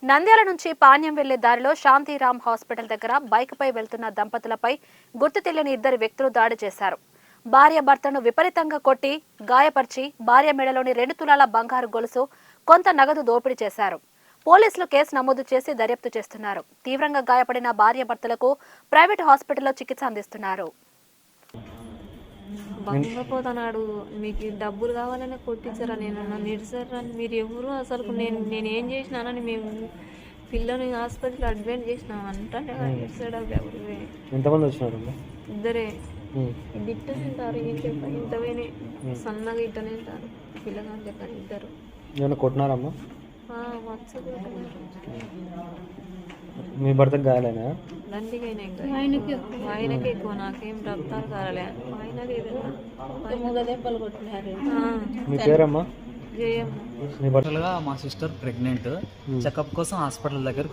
నంద్యాల నుంచి పాణ్యం వెళ్లే దారిలో శాంతిరామ్ హాస్పిటల్ దగ్గర బైక్ పై వెళ్తున్న దంపతులపై గుర్తు తెలియని ఇద్దరు వ్యక్తులు దాడి చేశారు. భార్య భర్తను విపరీతంగా కొట్టి గాయపరిచి భార్య మెడలోని 2 తులాల బంగారు గొలుసు కొంత నగదు దోపిడీ చేశారు. పోలీసులు కేసు నమోదు చేసి దర్యాప్తు చేస్తున్నారు. తీవ్రంగా గాయపడిన భార్య భర్తలకు ప్రైవేట్ హాస్పిటల్లో చికిత్స అందిస్తున్నారు. బంగపోతున్నాడు, మీకు డబ్బులు కావాలని కొట్టించారా? నేను నిడిసారా? మీరు ఎవరు అసలు? నేనేం చేసినానని మేము పిల్లని హాస్పిటల్ అడ్మిట్ చేసినాం అంటే నిడిసాడు. ఎవరు? ఎంతమంది వచ్చినారు? ఇద్దరే. గిట్ట తింటారు, ఇంతవేనే సన్నగా ఇట్టనే తింటారు పిల్లగాని లెక్క ఇద్దరు. ఏమైనా కొట్టినారమ్మా? మీ భర్తకు గాయాలేనా? దండికైనా ఇంకా ఆయనకి ఎక్కువ, నాకేం రక్తాలు కాలే. ఆయన దెబ్బలు కొట్టినారు. మీ పేరమ్మా? జయమ్మ. మీ భర్త? మా సిస్టర్ ప్రెగ్నెంట్, చెకప్ కోసం హాస్పిటల్ దగ్గర